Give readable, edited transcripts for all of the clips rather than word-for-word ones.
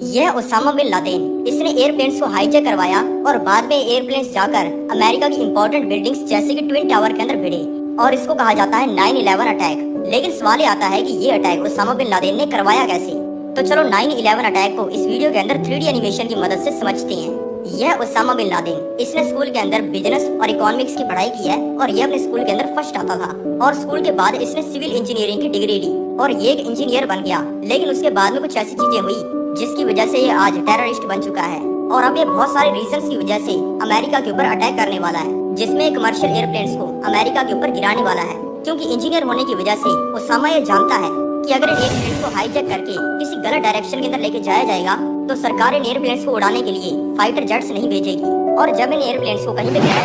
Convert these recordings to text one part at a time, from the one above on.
यह Osama bin Laden, इसने airplanes को हाईजैक करवाया और बाद में एयरप्लेन्स जाकर अमेरिका की इंपॉर्टेंट बिल्डिंग्स जैसे कि ट्विन टावर के अंदर भिड़े और इसको कहा जाता है 9/11 अटैक। लेकिन सवाल ये आता है कि ये अटैक ओसामा बिन लादेन ने करवाया कैसे। तो चलो 9/11 अटैक को इस वीडियो के अंदर 3D एनिमेशन की मदद से समझते हैं। यह ओसामा बिन लादेन, इसने स्कूल के अंदर बिजनेस और इकोनॉमिक्स की पढ़ाई की है और यह अपने स्कूल के अंदर फर्स्ट आता था और स्कूल के बाद इसने सिविल इंजीनियरिंग की डिग्री ली और ये एक इंजीनियर बन गया। लेकिन उसके बाद में कुछ ऐसी चीजें हुई जिसकी वजह से ये आज टेररिस्ट बन चुका है और अब ये बहुत सारे रीजंस की वजह से अमेरिका के ऊपर अटैक करने वाला है, जिसमें कमर्शियल एयरप्लेन्स को अमेरिका के ऊपर गिराने वाला है। क्योंकि इंजीनियर होने की वजह से ओसामा ये जानता है कि अगर इन एयरप्लेन्स को हाईजैक करके किसी गलत डायरेक्शन के अंदर लेके जाया जाएगा तो सरकार इन एयरप्लेन्स को उड़ाने के लिए फाइटर जेट्स नहीं भेजेगी और जब इन एयरप्लेन्स को कहीं पे गिराया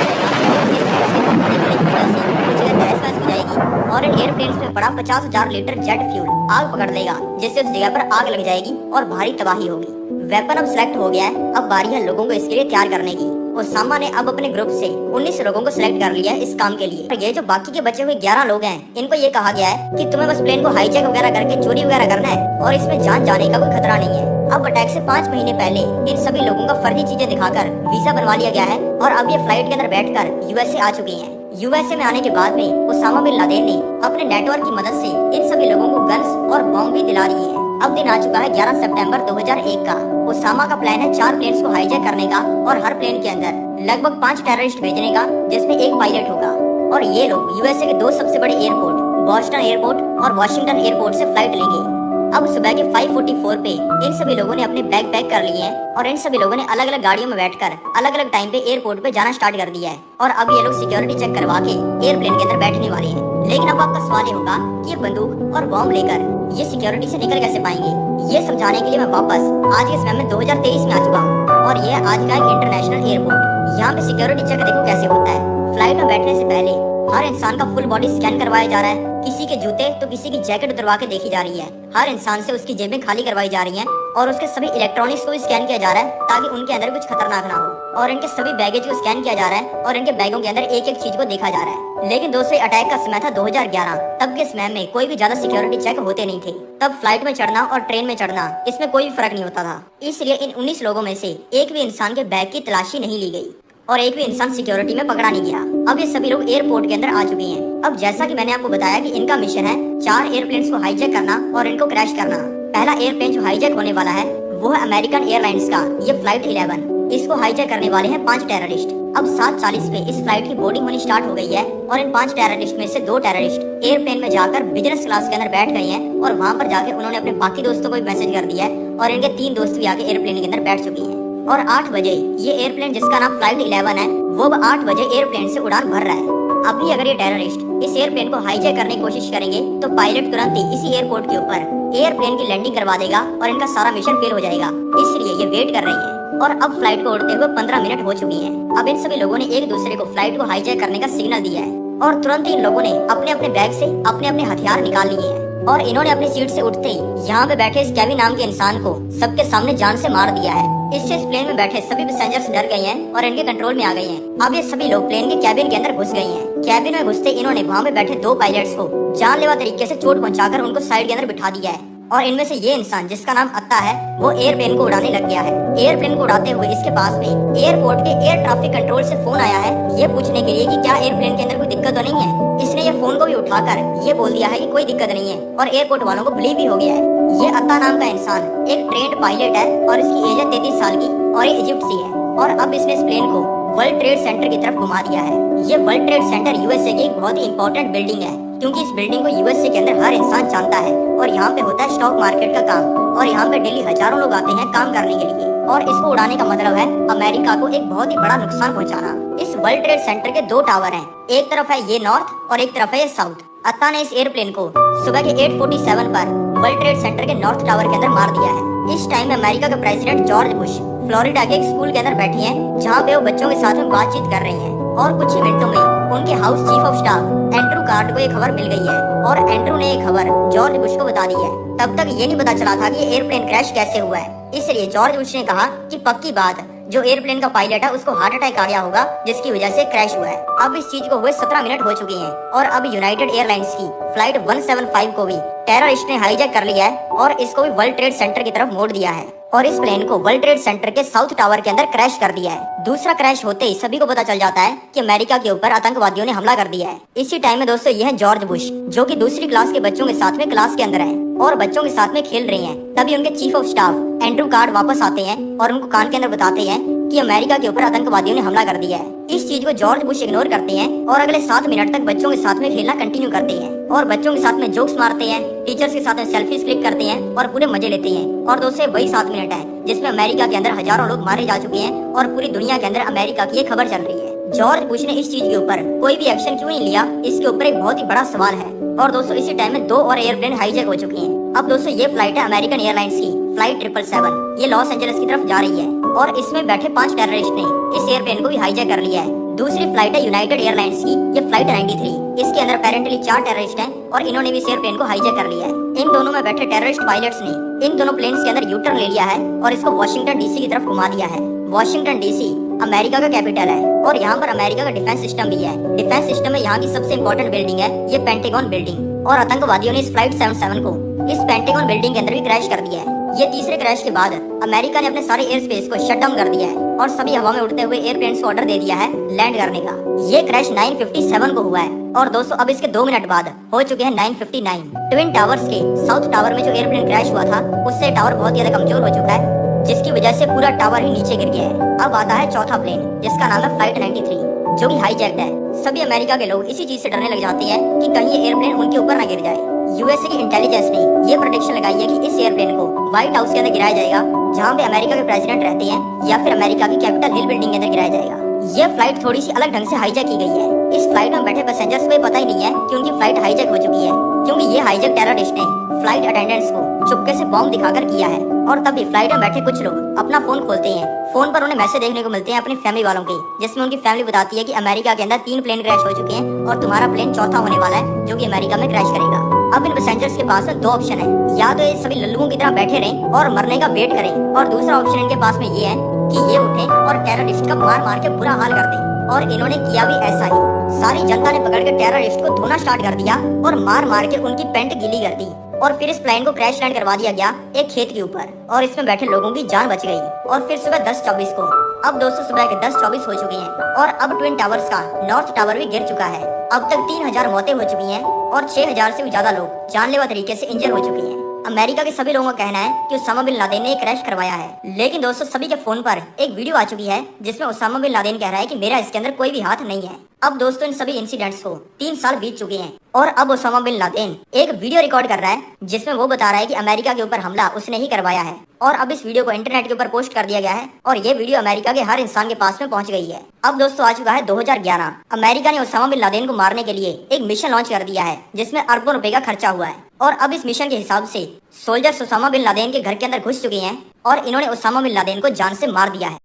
जाएगा और इन एयरप्लेन्स में पड़ा 50,000 लीटर जेट फ्यूल आग पकड़ लेगा, जिससे उस जगह पर आग लग जाएगी और भारी तबाही होगी। वेपन अब सिलेक्ट हो गया है, अब बारी है लोगों को इसके लिए तैयार करने की। ओसामा ने अब अपने ग्रुप से 19 लोगों को सिलेक्ट कर लिया है इस काम के लिए। ये जो बाकी के बचे हुए 11 लोग हैं, इनको ये कहा गया है कि तुम्हें बस प्लेन को हाईजैक वगैरह करके चोरी वगैरह करना है और इसमें जान जाने का कोई खतरा नहीं है। अब अटैक से 5 महीने पहले इन सभी लोगों का फर्जी चीजें दिखाकर वीजा बनवा लिया गया है और अब ये फ्लाइट के अंदर बैठकर यूएसए आ चुके हैं। यूएसए में आने के बाद में ओसामा बिन लादेन ने अपने नेटवर्क की मदद से इन सभी लोगों को गन्स और बॉम्ब भी दिला दिए हैं। अब दिन आ चुका है 11 सितंबर 2001 का। ओसामा का प्लान है 4 प्लेन्स को हाईजैक करने का और हर प्लेन के अंदर लगभग 5 टेररिस्ट भेजने का, जिसमें एक पायलट होगा। और ये लोग यूएसए के 2 सबसे बड़े एयरपोर्ट बॉस्टन एयरपोर्ट और वॉशिंगटन एयरपोर्ट से फ्लाइट लेंगे। अब सुबह के 5:44 पे इन सभी लोगों ने अपने बैग पैक कर लिए हैं और इन सभी लोगों ने अलग अलग गाड़ियों में बैठकर अलग अलग टाइम पे एयरपोर्ट पे जाना स्टार्ट कर दिया है और अब ये लोग सिक्योरिटी चेक करवा के एयरप्लेन के अंदर बैठने वाले हैं। लेकिन अब आपका सवाल ये होगा कि ये बंदूक और बॉम्ब लेकर ये सिक्योरिटी से निकल कैसे पाएंगे। ये समझाने के लिए मैं वापस आज के समय में 2023 में आ चुका हूँ और ये आज का एक इंटरनेशनल एयरपोर्ट। यहाँ पे सिक्योरिटी चेक देखो कैसे होता है। फ्लाइट में बैठने से पहले हर इंसान का फुल बॉडी स्कैन करवाया जा रहा है। किसी के जूते तो किसी की जैकेट उतरवा के देखी जा रही है। हर इंसान से उसकी जेबें खाली करवाई जा रही हैं और उसके सभी इलेक्ट्रॉनिक्स को भी स्कैन किया जा रहा है ताकि उनके अंदर कुछ खतरनाक ना हो। और इनके सभी बैगेज को स्कैन किया जा रहा है और इनके बैगों के अंदर एक एक चीज को देखा जा रहा है। लेकिन दोस्तों अटैक का समय था 2011। तब के समय में कोई भी ज्यादा सिक्योरिटी चेक होते नहीं थे। तब फ्लाइट में चढ़ना और ट्रेन में चढ़ना इसमें कोई भी फर्क नहीं होता था। इसलिए इन 19 लोगों में से एक भी इंसान के बैग की तलाशी नहीं ली गई और एक भी इंसान सिक्योरिटी में पकड़ा नहीं गया। अब ये सभी लोग एयरपोर्ट के अंदर आ चुके हैं। अब जैसा कि मैंने आपको बताया कि इनका मिशन है 4 एयरप्लेन्स को हाईजैक करना और इनको क्रैश करना। पहला एयरप्लेन जो हाईजैक होने वाला है वो है अमेरिकन एयरलाइंस का ये फ्लाइट 11। इसको हाईजैक करने वाले हैं 5 टेररिस्ट। अब 7:40 पे इस फ्लाइट की बोर्डिंग होनी स्टार्ट हो गई है और इन 5 टेररिस्ट में से 2 टेररिस्ट एयरप्लेन में जाकर बिजनेस क्लास के अंदर बैठ गए हैं और वहाँ पर जाके उन्होंने अपने बाकी दोस्तों को भी मैसेज कर दिया है और इनके 3 दोस्त भी आके एयरप्लेन के अंदर बैठ चुके हैं। और 8 बजे ये एयरप्लेन जिसका नाम फ्लाइट 11 है वो 8 बजे एयरप्लेन से उड़ान भर रहा है। अभी अगर ये टेररिस्ट इस एयरप्लेन को हाईजैक करने की कोशिश करेंगे तो पायलट तुरंत ही इसी एयरपोर्ट के ऊपर एयरप्लेन की लैंडिंग करवा देगा और इनका सारा मिशन फेल हो जाएगा। इसलिए ये वेट कर रही है और अब फ्लाइट को उड़ते हुए 15 मिनट हो चुकी हैं। अब इन सभी लोगों ने एक दूसरे को फ्लाइट को हाईजैक करने का सिग्नल दिया है और तुरंत ही इन लोगों ने अपने अपने बैग से अपने अपने हथियार निकाल लिए हैं और इन्होंने अपनी सीट से उठते ही यहाँ पे बैठे इस केविन नाम के इंसान को सबके सामने जान से मार दिया है। इससे इस प्लेन में बैठे सभी पैसेंजर्स डर गए हैं और इनके कंट्रोल में आ गए हैं। अब ये सभी लोग प्लेन के कैबिन के अंदर घुस गए हैं। कैबिन में घुसते इन्होंने वहाँ पे बैठे 2 पायलट्स को जानलेवा तरीके से चोट पहुंचाकर उनको साइड के अंदर बिठा दिया है और इनमें से ये इंसान जिसका नाम अत्ता है वो एयरप्लेन को उड़ाने लग गया है। एयरप्लेन को उड़ाते हुए इसके पास में एयरपोर्ट के एयर ट्रैफिक कंट्रोल से फोन आया है ये पूछने के लिए कि क्या एयरप्लेन के अंदर कोई दिक्कत तो नहीं है। इसने ये फोन को भी उठाकर ये बोल दिया है कि कोई दिक्कत नहीं है और एयरपोर्ट वालों को बिलीव भी हो गया है। ये अत्ता नाम का इंसान एक ट्रेंड पायलट है और इसकी एज है 33 साल की और ये इजिप्ट से है और अब इसने इस प्लेन को वर्ल्ड ट्रेड सेंटर की तरफ घुमा दिया है। ये वर्ल्ड ट्रेड सेंटर यूएसए की एक बहुत ही इंपॉर्टेंट बिल्डिंग है क्योंकि इस बिल्डिंग को यूएसए के अंदर हर इंसान जानता है और यहाँ पे होता है स्टॉक मार्केट का काम और यहाँ पे डेली हजारों लोग आते हैं काम करने के लिए और इसको उड़ाने का मतलब है अमेरिका को एक बहुत ही बड़ा नुकसान पहुँचाना। इस वर्ल्ड ट्रेड सेंटर के 2 टावर हैं, एक तरफ है ये नॉर्थ और एक तरफ है ये साउथ। अत्ता ने इस एयरप्लेन को सुबह के 8:47 पर वर्ल्ड ट्रेड सेंटर के नॉर्थ टावर के अंदर मार दिया है। इस टाइम अमेरिका के प्रेसिडेंट जॉर्ज बुश फ्लोरिडा के एक स्कूल के अंदर बैठी हैं जहाँ पे वो बच्चों के साथ में बातचीत कर रही हैं और कुछ ही मिनटों में उनके house chief of staff Andrew card को एक खबर मिल गई है और एंड्रू ने ये खबर जॉर्ज बुश को बता दी है। तब तक ये नहीं पता चला था कि ये एयरप्लेन क्रैश कैसे हुआ है। इसलिए जॉर्ज बुश ने कहा कि पक्की बात जो एयरप्लेन का पायलट है उसको हार्ट अटैक आ गया होगा जिसकी वजह से क्रैश हुआ है। अब इस चीज को हुए 17 मिनट हो चुके हैं और अब यूनाइटेड एयरलाइंस की फ्लाइट 175 को भी टेररिस्ट ने हाईजैक कर लिया है और इसको भी वर्ल्ड ट्रेड सेंटर की तरफ मोड़ दिया है और इस प्लेन को वर्ल्ड ट्रेड सेंटर के साउथ टावर के अंदर क्रैश कर दिया है। दूसरा क्रैश होते ही सभी को पता चल जाता है कि अमेरिका के ऊपर आतंकवादियों ने हमला कर दिया है। इसी टाइम में दोस्तों यह जॉर्ज बुश जो कि दूसरी क्लास के बच्चों के साथ में क्लास के अंदर है और बच्चों के साथ में खेल रही हैं। तभी उनके chief of staff Andrew card वापस आते हैं और उनको कान के अंदर बताते हैं कि अमेरिका के ऊपर आतंकवादियों ने हमला कर दिया है। इस चीज को जॉर्ज बुश इग्नोर करते हैं और अगले 7 मिनट तक बच्चों के साथ में खेलना कंटिन्यू करते हैं और बच्चों के साथ में जोक्स मारते हैं, टीचर्स के साथ में सेल्फीज क्लिक करते हैं और पूरे मजे लेते हैं। और दोस्तों वही 7 मिनट है जिसमें अमेरिका के अंदर हजारों लोग मारे जा चुके हैं और पूरी दुनिया के अंदर अमेरिका की ये खबर चल रही है। जॉर्ज बुश ने इस चीज के ऊपर कोई भी एक्शन क्यों नहीं लिया, इसके ऊपर एक बहुत ही बड़ा सवाल है। और दोस्तों इसी टाइम में 2 और एयरप्लेन हाईजैक हो चुकी हैं। अब दोस्तों ये फ्लाइट है अमेरिकन एयरलाइंस की फ्लाइट 777। ये लॉस एंजलिस की तरफ जा रही है और इसमें बैठे 5 टेररिस्ट ने इस एयरप्लेन को भी हाईजैक कर लिया है। दूसरी फ्लाइट है यूनाइटेड एयरलाइंस की, ये फ्लाइट 93। इसके अंदर अपेरेंटली 4 टेररिस्ट हैं और इन्होंने भी इस एयरप्लेन को हाईजैक कर लिया है। इन दोनों में बैठे टेररिस्ट पायलट्स ने इन दोनों प्लेन्स के अंदर यूटर्न ले लिया है और इसको वॉशिंगटन डीसी की तरफ घुमा दिया है। वॉशिंगटन डीसी अमेरिका का कैपिटल है और यहाँ पर अमेरिका का डिफेंस सिस्टम भी है। डिफेंस सिस्टम में यहाँ की सबसे इम्पोर्टेंट बिल्डिंग है ये पेंटागन बिल्डिंग और आतंकवादियों ने इस फ्लाइट 77 को इस पेंटागन बिल्डिंग के अंदर भी क्रैश कर दिया है। ये तीसरे क्रैश के बाद अमेरिका ने अपने सारे एयर स्पेस को शट डाउन कर दिया है और सभी हवा में उड़ते हुए एयरप्लेन्स को ऑर्डर दे दिया है लैंड करने का। ये क्रैश 9:57 को हुआ है और दोस्तों अब इसके 2 मिनट बाद हो चुके हैं 9:59। ट्विन टावर्स के साउथ टावर में जो एयरप्लेन क्रैश हुआ था उससे टावर बहुत ज्यादा कमजोर हो चुका है जिसकी वजह से पूरा टावर ही नीचे गिर गया है। अब आता है चौथा प्लेन जिसका नाम है फ्लाइट 93 जो कि हाईजैक्ड है। सभी अमेरिका के लोग इसी चीज से डरने लग जाते हैं कि कहीं ये एयरप्लेन उनके ऊपर ना गिर जाए। यूएसए की इंटेलिजेंस ने ये प्रेडिक्शन लगाई है कि इस एयरप्लेन को व्हाइट हाउस के अंदर गिराया जाएगा जहाँ पे अमेरिका के प्रेसिडेंट रहते हैं या फिर अमेरिका की कैपिटल हिल बिल्डिंग के अंदर गिराया जाएगा। ये फ्लाइट थोड़ी सी अलग ढंग से हाईजैक की गई है। इस फ्लाइट में बैठे पैसेंजर्स को पता ही नहीं है कि उनकी फ्लाइट हाईजैक हो चुकी है क्योंकि ये हाईजैक टेररिस्ट ने फ्लाइट अटेंडेंट्स को चुपके से बॉम्ब दिखाकर किया है। और तभी फ्लाइट में बैठे कुछ लोग अपना फोन खोलते हैं। फोन पर उन्हें मैसेज देखने को मिलते हैं अपनी फैमिली वालों के जिसमें उनकी फैमिली बताती है कि अमेरिका के अंदर 3 प्लेन क्रैश हो चुके हैं और तुम्हारा प्लेन चौथा होने वाला है जो कि अमेरिका में क्रैश करेगा। अब इन पैसेंजर्स के पास 2 ऑप्शन है, या तो ये सभी लल्लुओं की तरह बैठे रहें और मरने का वेट करें और दूसरा ऑप्शन इनके पास में ये है कि ये उठें और टेररिस्ट का मार मार के बुरा हाल कर दें। और इन्होंने किया भी ऐसा ही। सारी जनता ने पकड़ के टेररिस्ट को धोना स्टार्ट कर दिया और मार मार के उनकी पैंट गीली कर दी और फिर इस प्लेन को क्रैश लैंड करवा दिया गया एक खेत के ऊपर और इसमें बैठे लोगों की जान बच गई। और फिर सुबह 10:24 को अब दोस्तों सुबह के 10:24 हो चुकी हैं और अब ट्विन टावर्स का नॉर्थ टावर भी गिर चुका है। अब तक 3000 मौतें हो चुकी हैं और 6000 से भी ज्यादा लोग जानलेवा तरीके से इंजर हो चुके हैं। अमेरिका के सभी लोगों का कहना है कि उसामा बिन लादेन ने क्रैश करवाया है, लेकिन दोस्तों सभी के फोन पर एक वीडियो आ चुकी है जिसमें उसामा बिन लादेन कह रहा है कि मेरा इसके अंदर कोई भी हाथ नहीं है। अब दोस्तों इन सभी इंसिडेंट्स को 3 साल बीत चुके हैं और अब उसामा बिन लादेन एक वीडियो रिकॉर्ड कर रहा है जिसमें वो बता रहा है कि अमेरिका के ऊपर हमला उसने ही करवाया है और अब इस वीडियो को इंटरनेट के ऊपर पोस्ट कर दिया गया है और ये वीडियो अमेरिका के हर इंसान के पास में पहुंच गई है। अब दोस्तों आ चुका है 2011। अमेरिका ने उसामा बिन लादेन को मारने के लिए एक मिशन लॉन्च कर दिया है जिसमें अरबों रुपए का खर्चा हुआ है और अब इस मिशन के हिसाब से सोल्जर्स उसामा बिन लादेन के घर के अंदर घुस चुके हैं और इन्होंने उसामा बिन लादेन को जान से मार दिया है।